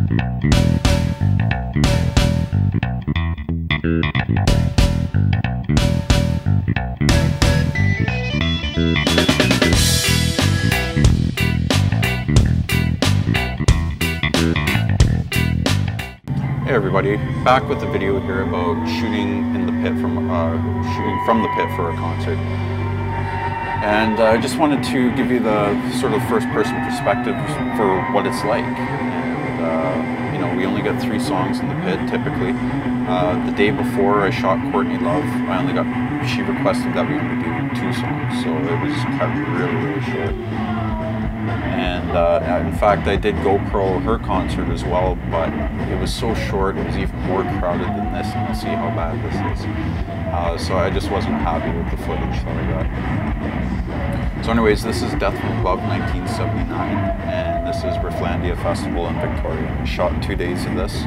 Hey everybody, back with the video here about shooting in the pit shooting from the pit for a concert. And I just wanted to give you the sort of first-person perspective for what it's like. And you know, we only got 3 songs in the pit typically. The day before I shot Courtney Love, she requested that we only do 2 songs, so it was cut really short. And in fact, I did GoPro her concert as well, but it was so short, it was even more crowded than this, and you'll see how bad this is. So I just wasn't happy with the footage that I got. So anyways, this is Death from Above 1979, and this is Rifflandia Festival in Victoria. I shot 2 days of this,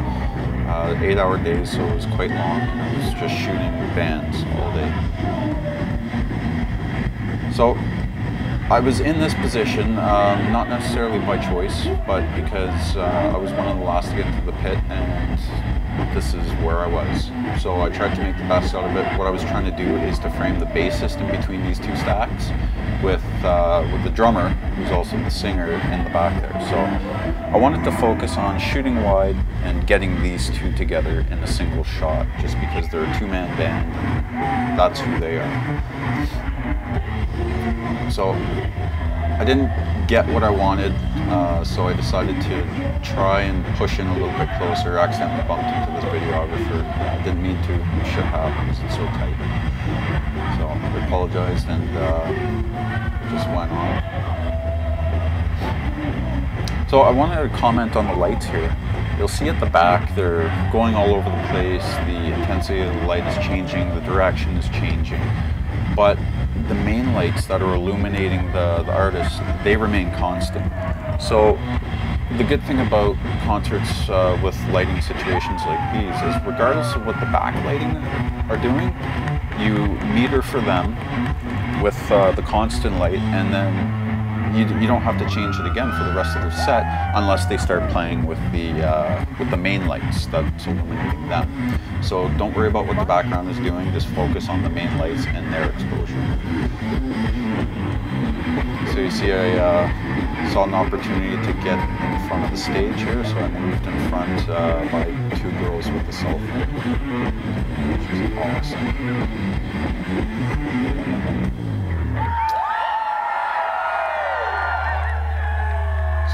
8-hour days, so it was quite long, and I was just shooting bands all day. So I was in this position, not necessarily by choice, but because I was one of the last to get into the pit, and this is where I was. So I tried to make the best out of it. What I was trying to do is to frame the bassist in between these 2 stacks with the drummer, who's also the singer, in the back there. So I wanted to focus on shooting wide and getting these 2 together in a single shot, just because they're a 2-man band, and that's who they are. So I didn't get what I wanted, so I decided to try and push in a little bit closer. I accidentally bumped into this videographer. I didn't mean to. It should have, because it's so tight. So I apologized and just went on. So I wanted to comment on the lights here. You'll see at the back, they're going all over the place. The intensity of the light is changing, the direction is changing. But the main lights that are illuminating the artist, they remain constant. So the good thing about concerts with lighting situations like these is, regardless of what the backlighting are doing, you meter for them with the constant light, and then you don't have to change it again for the rest of the set unless they start playing with the main lights that's illuminating them. So don't worry about what the background is doing, just focus on the main lights and their exposure. So you see I saw an opportunity to get in front of the stage here, so I moved in front by 2 girls with a cell phone, which is awesome.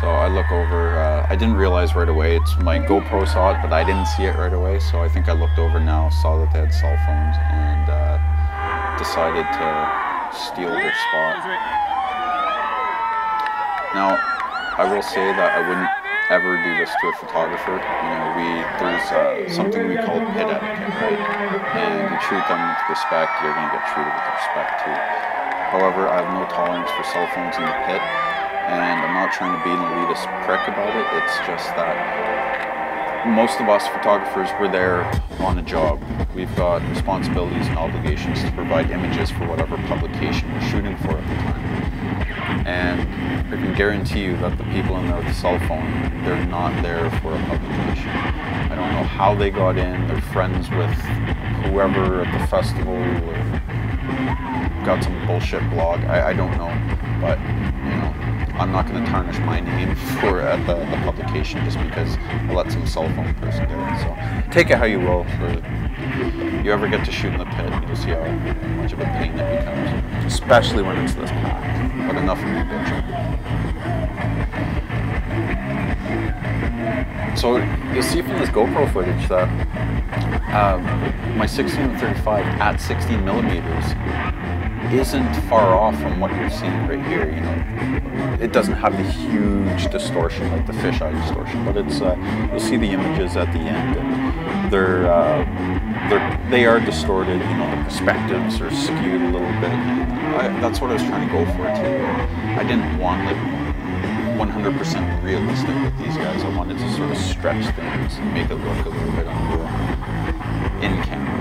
So I look over, I didn't realize right away, it's my GoPro saw it, but I didn't see it right away, so I think I looked over now, saw that they had cell phones, and decided to steal their spot. Now, I will say that I wouldn't ever do this to a photographer. You know, there's something we call pit etiquette, right? And you treat them with respect, you're going to get treated with respect too. However, I have no tolerance for cell phones in the pit. And I'm not trying to be an elitist prick about it, it's just that most of us photographers, we're there on a job. We've got responsibilities and obligations to provide images for whatever publication we're shooting for at the time. And I can guarantee you that the people in there with the cell phone, they're not there for a publication. I don't know how they got in, they're friends with whoever at the festival, or got some bullshit blog, I don't know, but you know, I'm not going to tarnish my name for the publication just because I let some cell phone person do it. So take it how you will. If you ever get to shoot in the pit, you'll see how much of a pain it becomes, especially when it's this packed. But enough of me bitching. So you'll see from this GoPro footage that my 16-35 at 16 millimeters isn't far off from what you're seeing right here. You know, it doesn't have the huge distortion like the fisheye distortion, but it's you'll see the images at the end, and they are distorted. You know, the perspectives are skewed a little bit. That's what I was trying to go for too. I didn't want like 100% realistic with these guys. I wanted to sort of stretch things and make it look a little bit unreal in camera.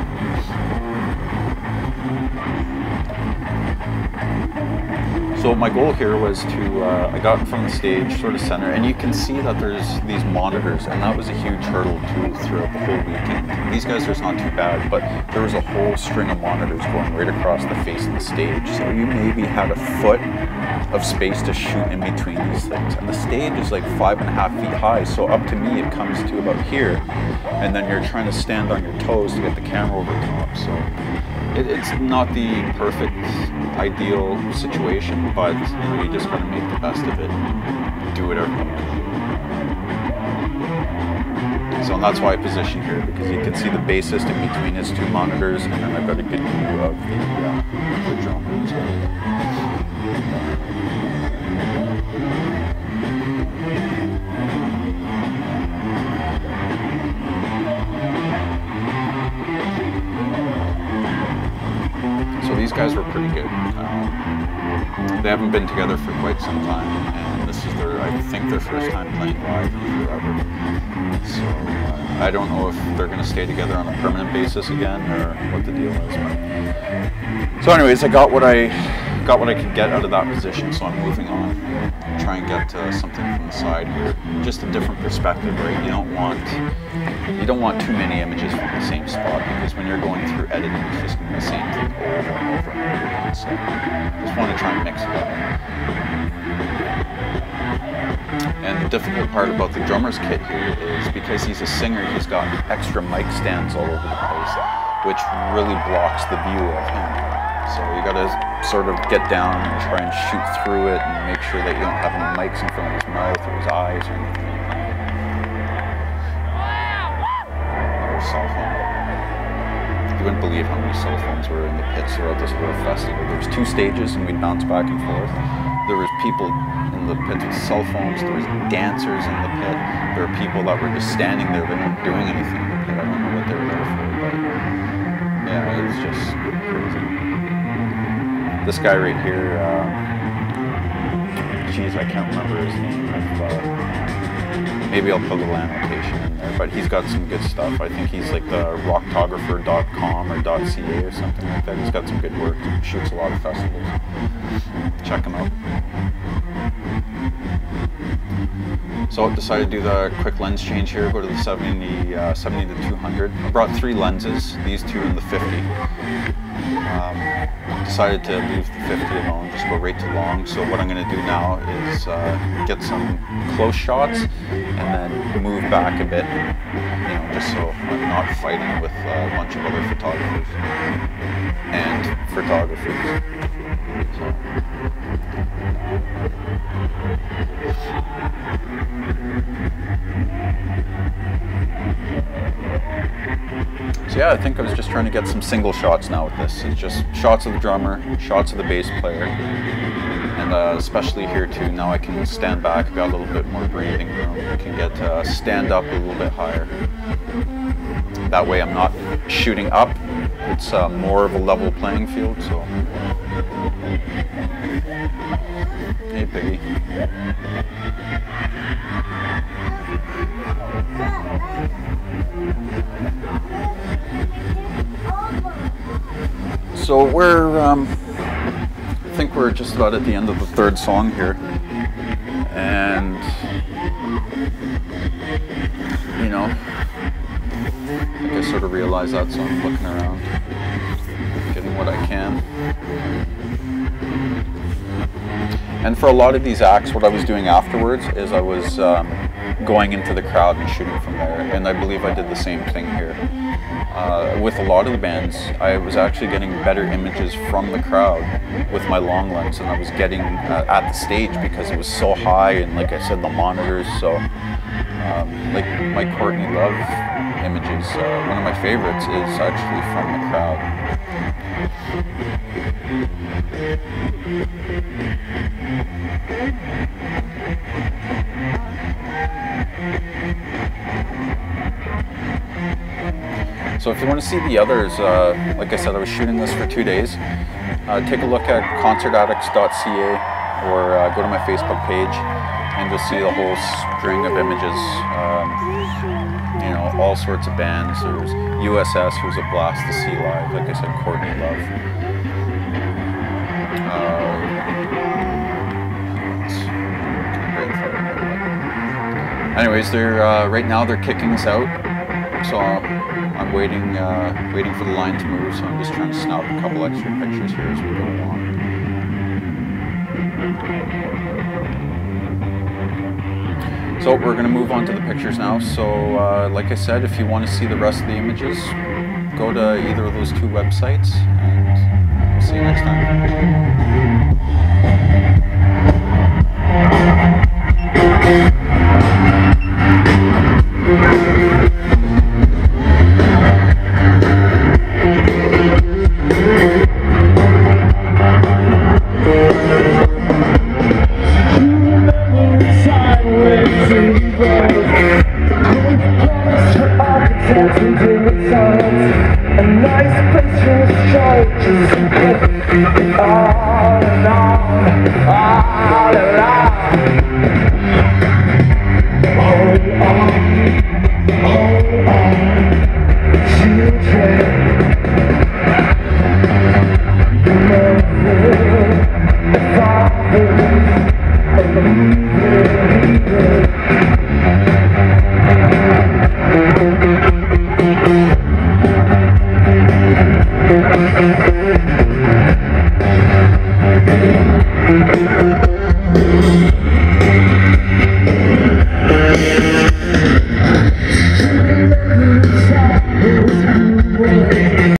So my goal here was to, I got in front of the stage, sort of center, and you can see that there's these monitors, and that was a huge hurdle too throughout the whole weekend. These guys are not too bad, but there was a whole string of monitors going right across the face of the stage. So you maybe had a foot of space to shoot in between these things. And the stage is like 5.5 feet high, so up to me it comes to about here, and then you're trying to stand on your toes to get the camera over top. So it's not the perfect, ideal situation, but you know, you just gotta make the best of it, do whatever you can do. So and that's why I position here, because you can see the bassist in between his two monitors, and then I've got a good view of the drummer as well. These guys were pretty good. They haven't been together for quite some time, and this is their, I think, their first time playing live in forever. So I don't know if they're going to stay together on a permanent basis again, or what the deal is. But. So anyways, I got what I could get out of that position, so I'm moving on. Try and get something from the side here, just a different perspective, right? You don't want too many images from the same spot, because when you're going through editing, it's just going to be the same thing over and over and over again. So just want to try and mix it up. And the difficult part about the drummer's kit here is because he's a singer, he's got extra mic stands all over the place, which really blocks the view of him. So you gotta sort of get down and try and shoot through it and make sure that you don't have any mics in front of his mouth or his eyes or anything like that. Another cell phone. You wouldn't believe how many cell phones were in the pits throughout this whole festival. There was 2 stages and we'd bounce back and forth. There was people in the pit with cell phones, there was dancers in the pit, there were people that were just standing there, they weren't doing anything in the pit. I don't know what they were there for, but yeah, it was just crazy. This guy right here, geez, I can't remember his name. Maybe I'll put a little annotation in there, but he's got some good stuff. I think he's like the rockphotographer.com or .ca or something like that. He's got some good work. He shoots a lot of festivals. Check him out. So I decided to do the quick lens change here, go to the 70 to 200. I brought 3 lenses, these 2 and the 50. Decided to leave the 50 alone, just go right to long. So what I'm going to do now is get some close shots and then move back a bit, you know, just so I'm not fighting with a bunch of other photographers and photographers. So yeah, I think I was just trying to get some single shots now with this. It's just shots of the drummer, shots of the bass player, and especially here too, now I can stand back, got a little bit more breathing room, I can get stand up a little bit higher. That way I'm not shooting up, it's more of a level playing field, so. Hey Piggy. So we're, I think we're just about at the end of the 3rd song here, and you know, I think I sort of realized that, so I'm looking around, getting what I can. And for a lot of these acts, what I was doing afterwards is I was going into the crowd and shooting from there, and I believe I did the same thing here. With a lot of the bands, I was actually getting better images from the crowd with my long lens than I was getting at the stage, because it was so high, and like I said, the monitors. So like my Courtney Love images, one of my favorites is actually from the crowd. So if you want to see the others, like I said, I was shooting this for 2 days. Take a look at concertaddicts.ca or go to my Facebook page and you'll see the whole string of images. You know, all sorts of bands. There's USS, who's a blast to see live. Like I said, Courtney Love. Anyways, they're right now they're kicking us out, so I'm waiting for the line to move. So I'm just trying to snap a couple extra pictures here as we go along. So we're going to move on to the pictures now. So like I said, if you want to see the rest of the images, go to either of those two websites, and we'll see you next time. A nice place to show just all along, all along. Hold on, children. You know the fathers of the